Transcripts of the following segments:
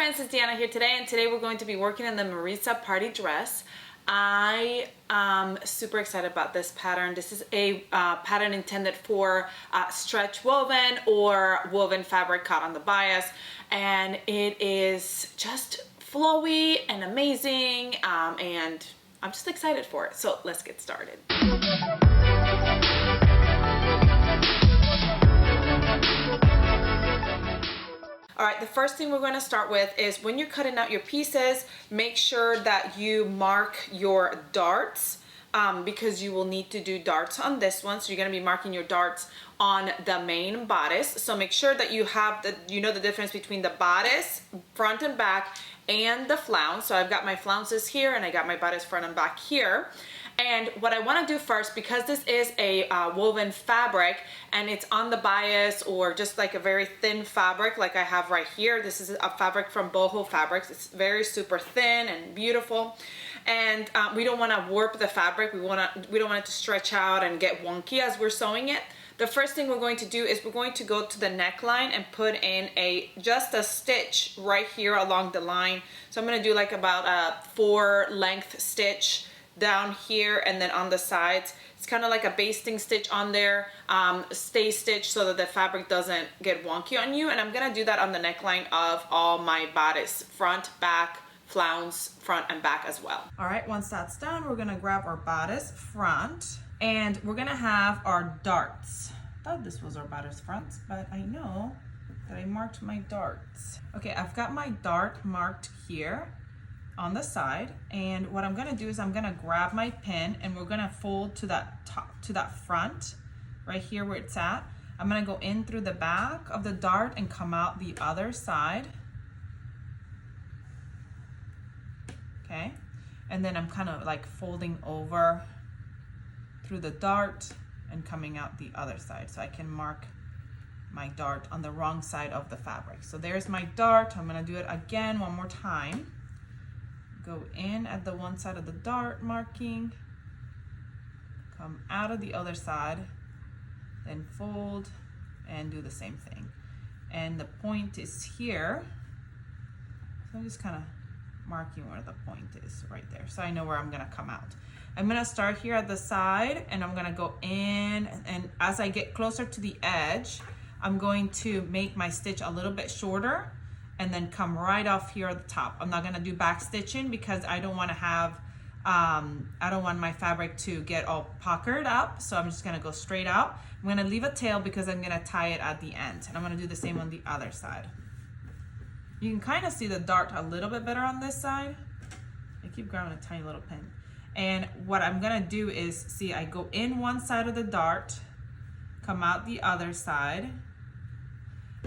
friends, it's Deanna here today, and today we're going to be working in the Mariza party dress. I am super excited about this pattern. This is a pattern intended for stretch woven or woven fabric cut on the bias, and it is just flowy and amazing, and I'm just excited for it. So let's get started. All right, the first thing we're going to start with is when you're cutting out your pieces, make sure that you mark your darts because you will need to do darts on this one. So you're going to be marking your darts on the main bodice. So make sure that you have the difference between the bodice, front and back, and the flounce. So I've got my flounces here and I got my bodice front and back here. And what I want to do first, because this is a woven fabric and it's on the bias or just like a very thin fabric like I have right here. This is a fabric from Boho Fabrics. It's very super thin and beautiful. And we don't want to warp the fabric. We don't want it to stretch out and get wonky as we're sewing it. The first thing we're going to do is we're going to go to the neckline and put in just a stitch right here along the line. So I'm going to do like about a 4 length stitch down here and then on the sides. It's kind of like a basting stitch on there, stay stitch so that the fabric doesn't get wonky on you. And I'm going to do that on the neckline of all my bodice, front, back, flounce, front and back as well. All right, once that's done, we're going to grab our bodice front and we're going to have our darts. I thought this was our bodice front, but I know that I marked my darts. Okay, I've got my dart marked here on the side, and what I'm gonna do is I'm gonna grab my pin and we're gonna fold to that top, to that front right here where it's at. I'm gonna go in through the back of the dart and come out the other side. Okay, and then I'm kind of like folding over through the dart and coming out the other side so I can mark my dart on the wrong side of the fabric. So there's my dart. I'm gonna do it again one more time. Go in at the one side of the dart marking, come out of the other side, then fold and do the same thing. And the point is here. So I'm just kind of marking where the point is right there. So I know where I'm gonna come out. I'm gonna start here at the side and I'm gonna go in, and as I get closer to the edge, I'm going to make my stitch a little bit shorter and then come right off here at the top. I'm not gonna do back stitching because I don't wanna have, I don't want my fabric to get all puckered up. So I'm just gonna go straight out. I'm gonna leave a tail because I'm gonna tie it at the end. And I'm gonna do the same on the other side. You can kind of see the dart a little bit better on this side. I keep grabbing a tiny little pin. And what I'm gonna do is, see, I go in one side of the dart, come out the other side,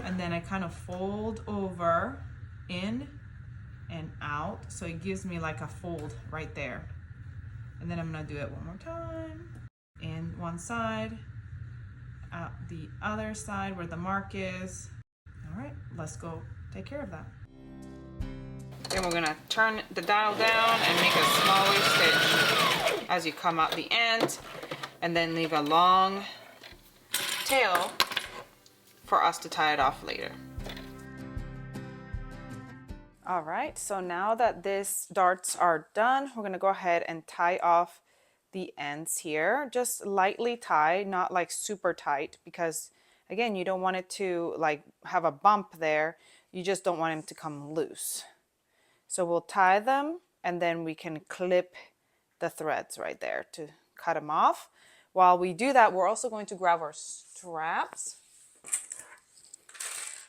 and then I kind of fold over in and out. So it gives me like a fold right there. And then I'm gonna do it one more time. In one side, out the other side where the mark is. All right, let's go take care of that. Then we're gonna turn the dial down and make a smaller stitch as you come out the end, and then leave a long tail for us to tie it off later. All right, so now that these darts are done, we're gonna go ahead and tie off the ends here. Just lightly tie, not like super tight, because again, you don't want it to like have a bump there. You just don't want them to come loose. So we'll tie them and then we can clip the threads right there to cut them off. While we do that, we're also going to grab our straps.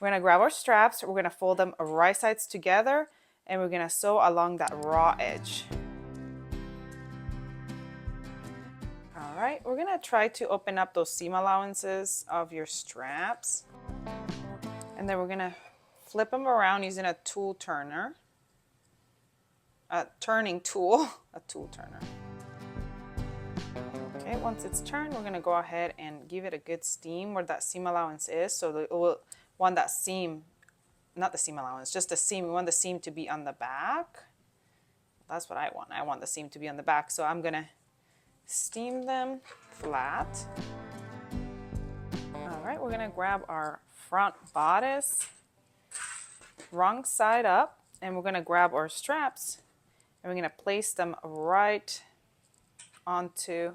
We're gonna grab our straps, we're gonna fold them right sides together, and we're gonna sew along that raw edge. All right, we're gonna try to open up those seam allowances of your straps. And then we're gonna flip them around using a tool turner. A turning tool, a tool turner. Okay, once it's turned, we're gonna go ahead and give it a good steam where that seam allowance is. So it will want that seam, not the seam allowance, just the seam. We want the seam to be on the back. That's what I want. I want the seam to be on the back. So I'm gonna steam them flat. All right, we're gonna grab our front bodice, wrong side up, And we're gonna grab our straps and we're gonna place them right onto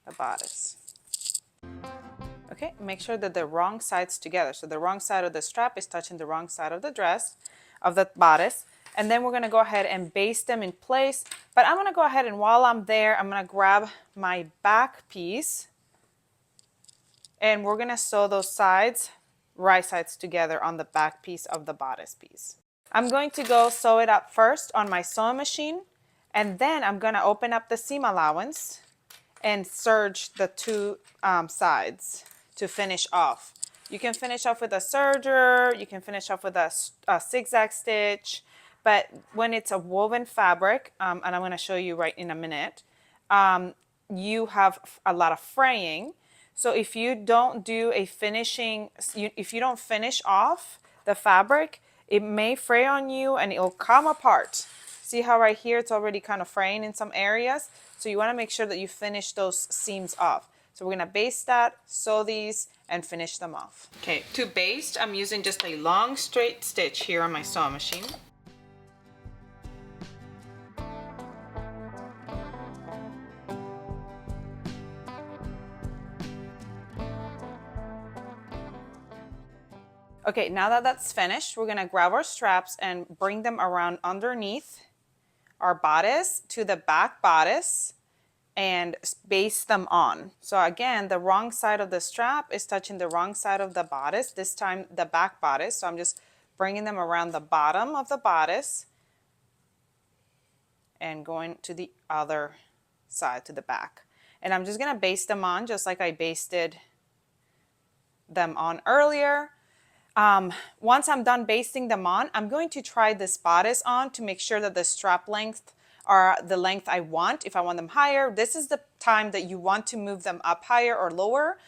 the bodice. Okay, make sure that the wrong side's together. So the wrong side of the strap is touching the wrong side of the dress, of the bodice. And then we're gonna go ahead and baste them in place. But I'm gonna go ahead and while I'm there, I'm gonna grab my back piece and we're gonna sew those sides, right sides together on the back piece of the bodice piece. I'm going to go sew it up first on my sewing machine, and then I'm gonna open up the seam allowance and serge the two sides to finish off. You can finish off with a serger, you can finish off with a zigzag stitch, but when it's a woven fabric, and I'm gonna show you right in a minute, you have a lot of fraying. So if you don't do a finishing, if you don't finish off the fabric, it may fray on you and it'll come apart. See how right here it's already kind of fraying in some areas? So you want to make sure that you finish those seams off. So we're going to baste that, sew these, and finish them off. Okay, to baste, I'm using just a long straight stitch here on my sewing machine. Okay, now that that's finished, we're gonna grab our straps and bring them around underneath our bodice to the back bodice and baste them on. So again, the wrong side of the strap is touching the wrong side of the bodice, this time the back bodice. So I'm just bringing them around the bottom of the bodice and going to the other side, to the back. And I'm just gonna baste them on just like I basted them on earlier. Once I'm done basting them on, I'm going to try this bodice on to make sure that the strap length are the length I want. If I want them higher, this is the time that you want to move them up higher or lower,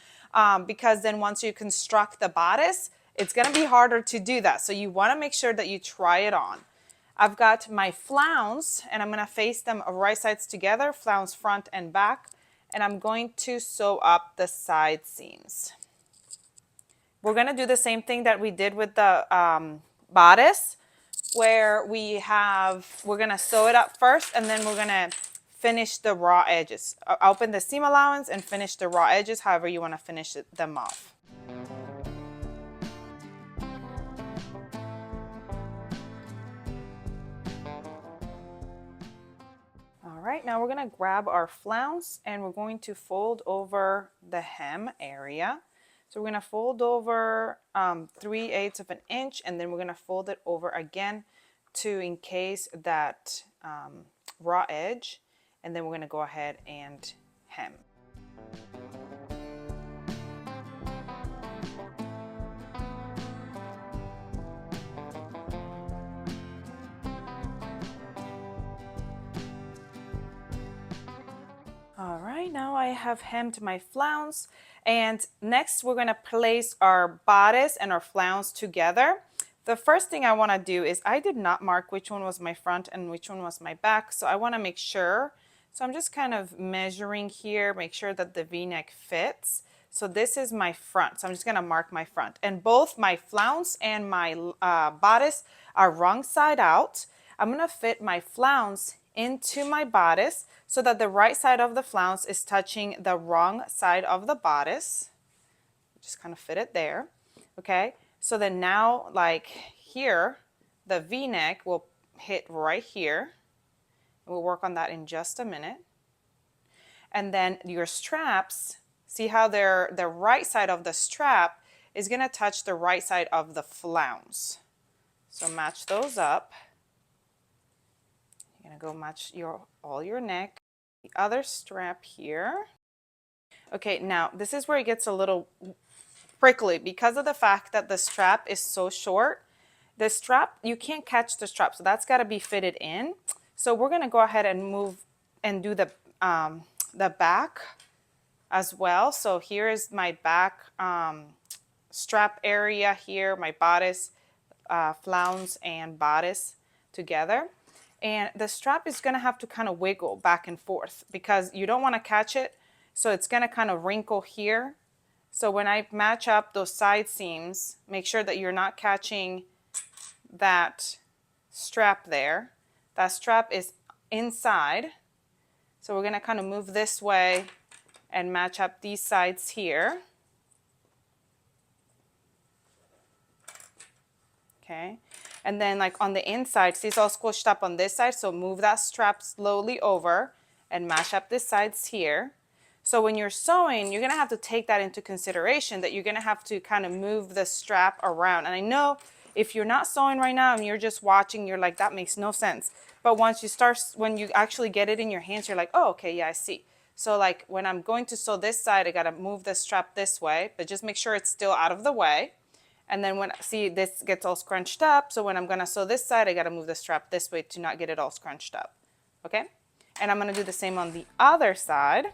because then once you construct the bodice, it's gonna be harder to do that. So you wanna make sure that you try it on. I've got my flounce and I'm gonna face them right sides together, flounce front and back, and I'm going to sew up the side seams. We're going to do the same thing that we did with the bodice, where we're going to sew it up first and then we're going to finish the raw edges. Open the seam allowance and finish the raw edges, however you want to finish them off. All right, now we're going to grab our flounce and we're going to fold over the hem area. So we're going to fold over 3/8 of an inch, and then we're going to fold it over again to encase that raw edge, and then we're going to go ahead and hem. All right, now I have hemmed my flounce, and next we're going to place our bodice and our flounce together. The first thing I want to do is I did not mark which one was my front and which one was my back, so I want to make sure. So I'm just kind of measuring here, make sure that the V-neck fits. So this is my front, so I'm just going to mark my front. And both my flounce and my bodice are wrong side out. I'm going to fit my flounce into my bodice so that the right side of the flounce is touching the wrong side of the bodice. Just kind of fit it there. Okay, so then now, like here, the V-neck will hit right here. We'll work on that in just a minute. And then your straps, see how the right side of the strap is going to touch the right side of the flounce. So match those up. You're going to go match all your neck. The other strap here. Okay, now this is where it gets a little prickly because of the fact that the strap is so short. The strap, you can't catch the strap, so that's got to be fitted in. So we're going to go ahead and move and do the back as well. So here is my back strap area here, my bodice, flounce and bodice together. And the strap is going to have to kind of wiggle back and forth because you don't want to catch it. So it's going to kind of wrinkle here. So when I match up those side seams, make sure that you're not catching that strap there. That strap is inside. So we're gonna kind of move this way and match up these sides here. Okay, and then like on the inside, see it's all squished up on this side, so move that strap slowly over and match up the sides here. So when you're sewing, you're gonna have to take that into consideration, that you're gonna have to kind of move the strap around. And I know if you're not sewing right now and you're just watching, you're like, that makes no sense. But once you start, when you actually get it in your hands, you're like, oh, okay, yeah, I see. So like when I'm going to sew this side, I gotta move the strap this way, but just make sure it's still out of the way. And then when, see, this gets all scrunched up, so when I'm gonna sew this side, I gotta move the strap this way to not get it all scrunched up, okay? And I'm gonna do the same on the other side.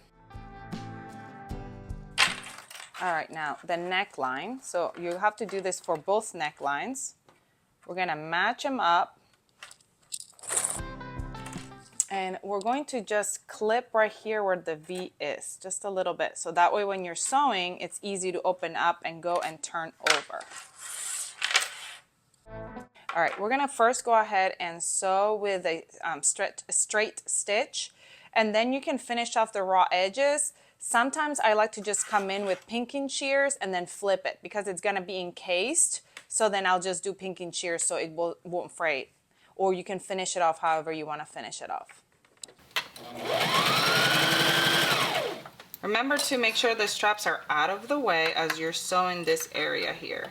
All right, now the neckline. So you have to do this for both necklines. We're gonna match them up. And we're going to just clip right here where the V is, just a little bit. So that way when you're sewing, it's easy to open up and go and turn over. All right, we're gonna first go ahead and sew with a straight stitch, and then you can finish off the raw edges. Sometimes I like to just come in with pinking shears and then flip it because it's gonna be encased. So then I'll just do pinking shears so it won't fray. Or you can finish it off however you wanna finish it off. Remember to make sure the straps are out of the way as you're sewing this area here.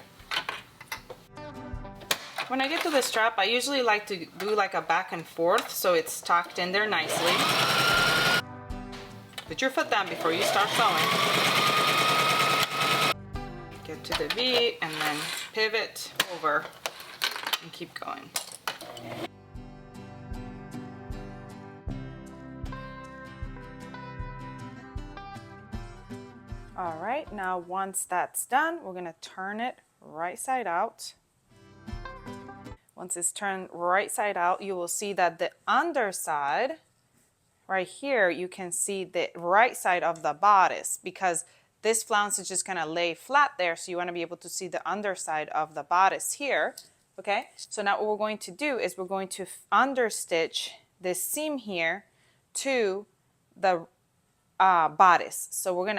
When I get to the strap, I usually like to do like a back and forth so it's tucked in there nicely. Put your foot down before you start sewing. Get to the V and then pivot over and keep going. All right, now once that's done, we're gonna turn it right side out. Once it's turned right side out, you will see that the underside, right here, you can see the right side of the bodice because this flounce is just gonna lay flat there, so you wanna be able to see the underside of the bodice here, okay? So now what we're going to do is we're going to understitch this seam here to the bodice. So we're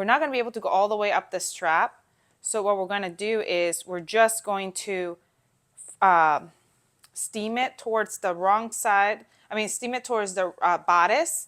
not gonna be able to go all the way up the strap. So what we're gonna do is we're just going to steam it towards the wrong side. Steam it towards the bodice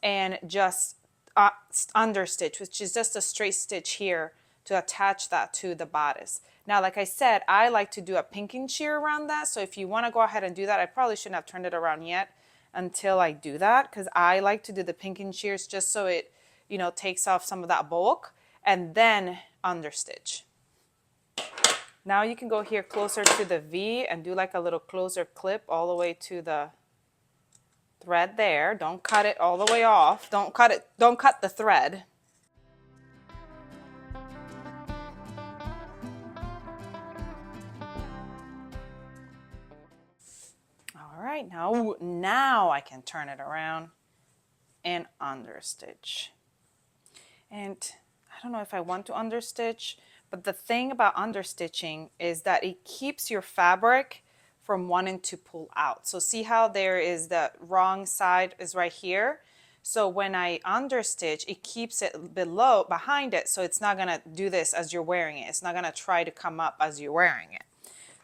and just understitch, which is just a straight stitch here to attach that to the bodice. Now, like I said, I like to do a pinking shear around that. So if you want to go ahead and do that, I probably shouldn't have turned it around yet until I do that, because I like to do the pinking shears just so it, you know, takes off some of that bulk and then understitch. Now you can go here closer to the V and do like a little closer clip all the way to the thread there. Don't cut it all the way off. Don't cut the thread. All right, now I can turn it around and understitch. And I don't know if I want to understitch, but the thing about understitching is that it keeps your fabric from wanting to pull out. So see how there is the wrong side is right here. So when I understitch, it keeps it behind it. So it's not gonna do this as you're wearing it. It's not gonna try to come up as you're wearing it.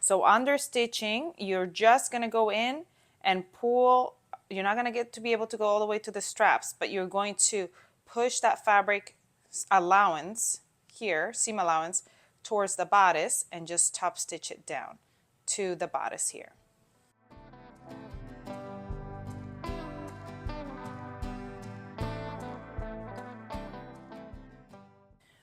So understitching, you're just gonna go in and pull. You're not gonna get to be able to go all the way to the straps, but you're going to push that fabric allowance here, seam allowance, towards the bodice and just top stitch it down to the bodice here.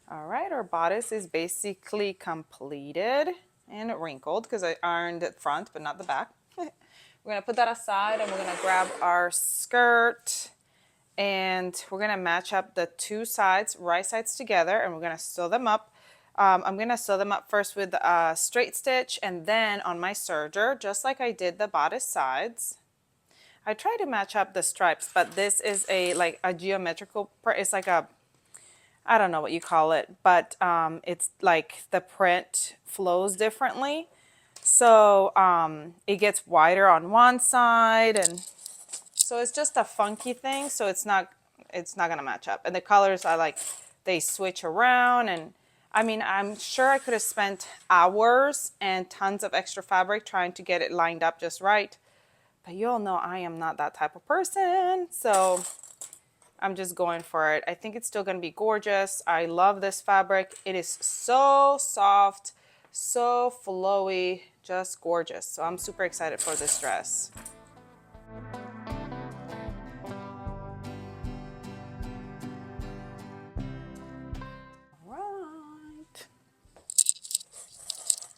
All right, our bodice is basically completed and wrinkled because I ironed the front but not the back. We're gonna put that aside and we're gonna grab our skirt and we're gonna match up the two sides, right sides together, and we're gonna sew them up. I'm gonna sew them up first with a straight stitch and then on my serger, just like I did the bodice sides. I try to match up the stripes, but this is like a geometrical, it's like a, I don't know what you call it, but it's like the print flows differently. So it gets wider on one side, and so it's just a funky thing. So it's not gonna match up. And the colors are like, they switch around. And I mean, I'm sure I could have spent hours and tons of extra fabric trying to get it lined up just right. But you all know I am not that type of person. So I'm just going for it. I think it's still gonna be gorgeous. I love this fabric. It is so soft, so flowy, just gorgeous. So I'm super excited for this dress. Right.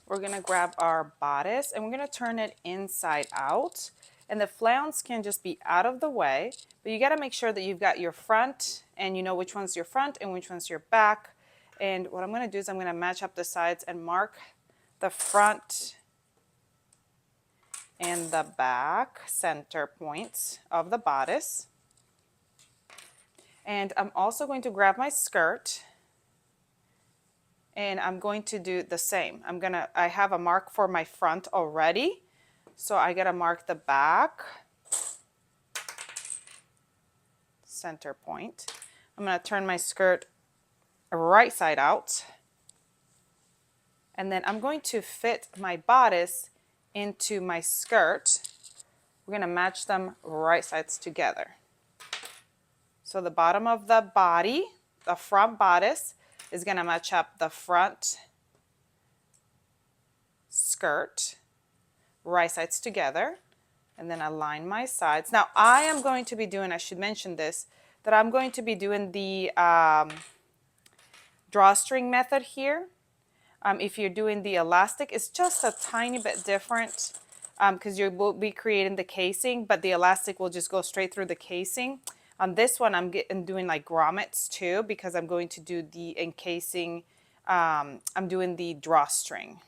We're gonna grab our bodice and we're gonna turn it inside out. And the flounce can just be out of the way, but you gotta make sure that you've got your front and you know which one's your front and which one's your back. And what I'm gonna do is I'm gonna match up the sides and mark the front and the back center points of the bodice. And I'm also going to grab my skirt and I'm going to do the same. I have a mark for my front already. So I gotta mark the back center point. I'm gonna turn my skirt right side out. And then I'm going to fit my bodice into my skirt. We're gonna match them right sides together. So the bottom of the body, the front bodice, is gonna match up the front skirt, right sides together, and then align my sides. Now I am going to be doing, I should mention this, that I'm going to be doing the drawstring method here. If you're doing the elastic, it's just a tiny bit different because you will be creating the casing, but the elastic will just go straight through the casing. On this one, I'm doing like grommets too because I'm going to do the encasing. I'm doing the drawstring.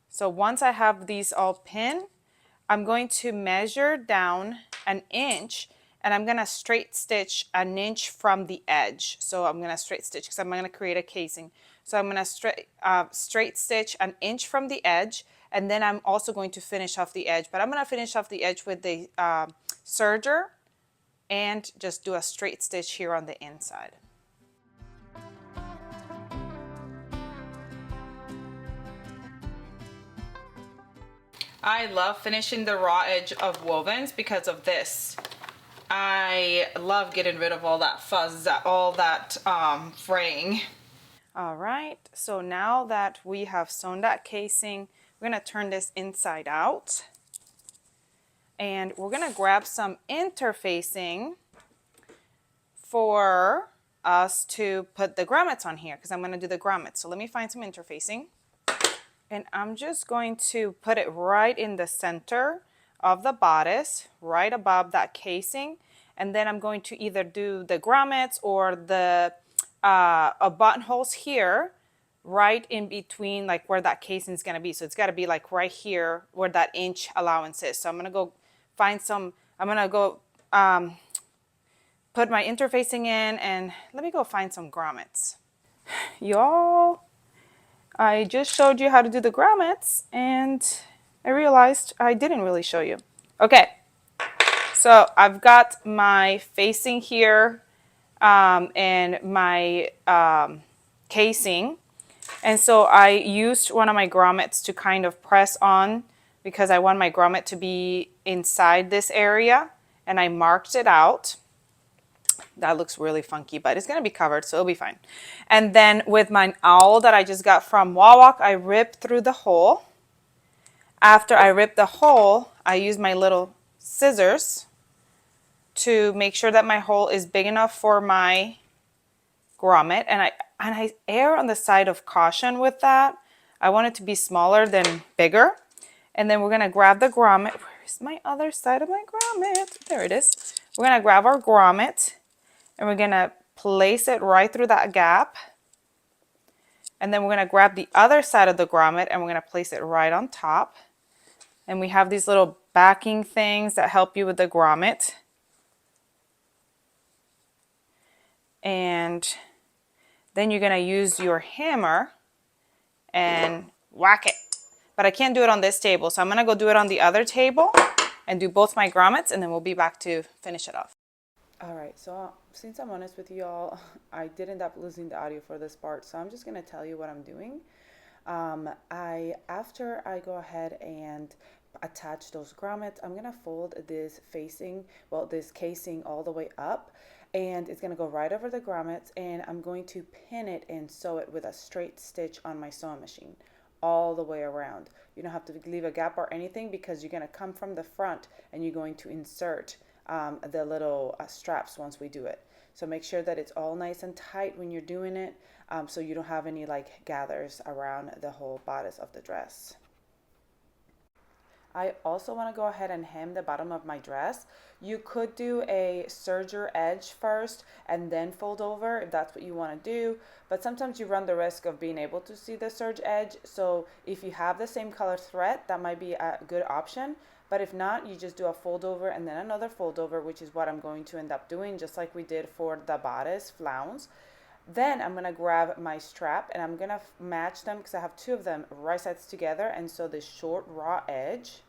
So once I have these all pinned, I'm going to measure down an inch and I'm gonna straight stitch an inch from the edge. So I'm gonna straight stitch because I'm gonna create a casing. So I'm gonna straight stitch an inch from the edge, and then I'm also going to finish off the edge, but I'm gonna finish off the edge with the serger and just do a straight stitch here on the inside. I love finishing the raw edge of wovens because of this. I love getting rid of all that fuzz, all that fraying. All right, so now that we have sewn that casing, we're gonna turn this inside out. And we're gonna grab some interfacing for us to put the grommets on here because I'm gonna do the grommets. So let me find some interfacing. And I'm just going to put it right in the center of the bodice, right above that casing. And then I'm going to either do the grommets or the buttonholes here, right in between, like where that casing is going to be. So it's got to be like right here where that inch allowance is. So I'm going to go find some, I'm going to go put my interfacing in, and let me go find some grommets. Y'all, I just showed you how to do the grommets and I realized I didn't really show you. Okay, so I've got my facing here and my casing. And so I used one of my grommets to kind of press on because I want my grommet to be inside this area, and I marked it out. That looks really funky, but it's gonna be covered, so it'll be fine. And then with my owl that I just got from Wawak, I ripped through the hole. After I ripped the hole, I use my little scissors to make sure that my hole is big enough for my grommet, and I err on the side of caution with that. I want it to be smaller than bigger. And then we're gonna grab the grommet. Where's my other side of my grommet? There it is. We're gonna grab our grommet and we're gonna place it right through that gap. And then we're gonna grab the other side of the grommet and we're gonna place it right on top. And we have these little backing things that help you with the grommet. And then you're gonna use your hammer and whack it. but I can't do it on this table. So I'm gonna go do it on the other table and do both my grommets, and then we'll be back to finish it off. All right, so since I'm honest with you all, I did end up losing the audio for this part, so I'm just gonna tell you what I'm doing. After I go ahead and attach those grommets, I'm gonna fold this casing all the way up, and it's gonna go right over the grommets, and I'm going to pin it and sew it with a straight stitch on my sewing machine all the way around. You don't have to leave a gap or anything, because you're gonna come from the front and you're going to insert the little straps once we do it. So make sure that it's all nice and tight when you're doing it, so you don't have any like gathers around the whole bodice of the dress. I also want to go ahead and hem the bottom of my dress. You could do a serger edge first and then fold over if that's what you want to do, but sometimes you run the risk of being able to see the serge edge. So if you have the same color thread, that might be a good option. But if not, you just do a fold over and then another fold over, which is what I'm going to end up doing, just like we did for the bodice flounce. Then I'm gonna grab my strap and I'm gonna match them, because I have two of them, right sides together, and sew this short raw edge.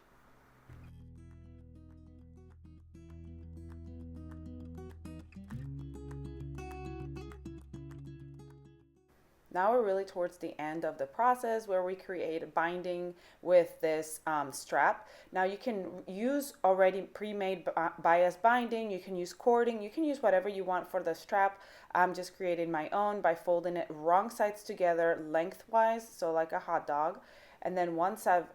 Now we're really towards the end of the process, where we create a binding with this strap. Now you can use already pre-made bias binding, you can use cording, you can use whatever you want for the strap. I'm just creating my own by folding it wrong sides together lengthwise, so like a hot dog. And then once I've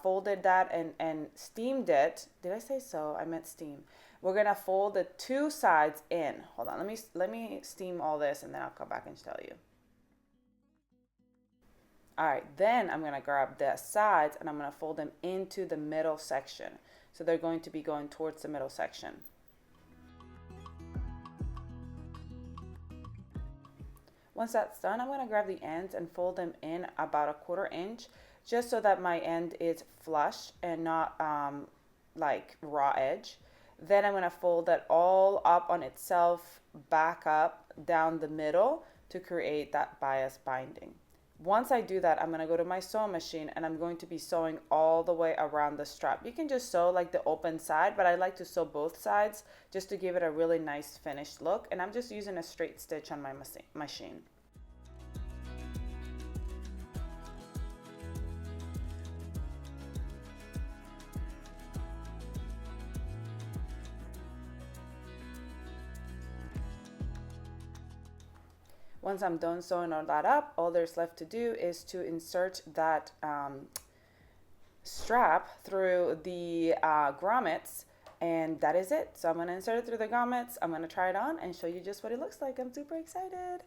folded that and steamed it, did I say so? I meant steam. We're gonna fold the two sides in. Hold on, let me steam all this and then I'll come back and tell you. All right, then I'm gonna grab the sides and I'm gonna fold them into the middle section. So they're going to be going towards the middle section. Once that's done, I'm gonna grab the ends and fold them in about 1/4 inch, just so that my end is flush and not like raw edge. Then I'm gonna fold that all up on itself, back up down the middle to create that bias binding. Once I do that, I'm going to go to my sewing machine and I'm going to be sewing all the way around the strap. You can just sew like the open side, but I like to sew both sides just to give it a really nice finished look. And I'm just using a straight stitch on my machine. Once I'm done sewing all that up, all there's left to do is to insert that strap through the grommets, and that is it. So I'm going to insert it through the grommets. I'm going to try it on and show you just what it looks like. I'm super excited.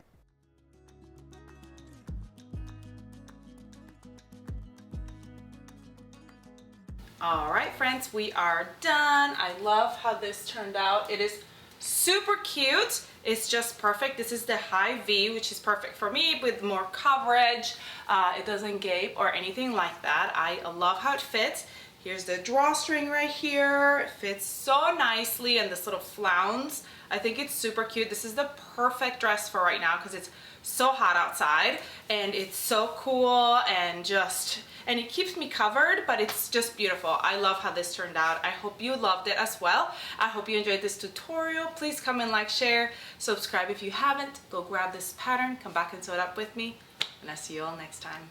All right, friends, we are done. I love how this turned out. It is super cute. It's just perfect. This is the high V, which is perfect for me with more coverage. It doesn't gape or anything like that. I love how it fits. Here's the drawstring right here. It fits so nicely, and this little flounce. I think it's super cute. This is the perfect dress for right now because it's so hot outside and it's so cool and it keeps me covered, but it's just beautiful. I love how this turned out. I hope you loved it as well. I hope you enjoyed this tutorial. Please comment, like, share, subscribe if you haven't. Go grab this pattern, come back and sew it up with me, and I'll see you all next time.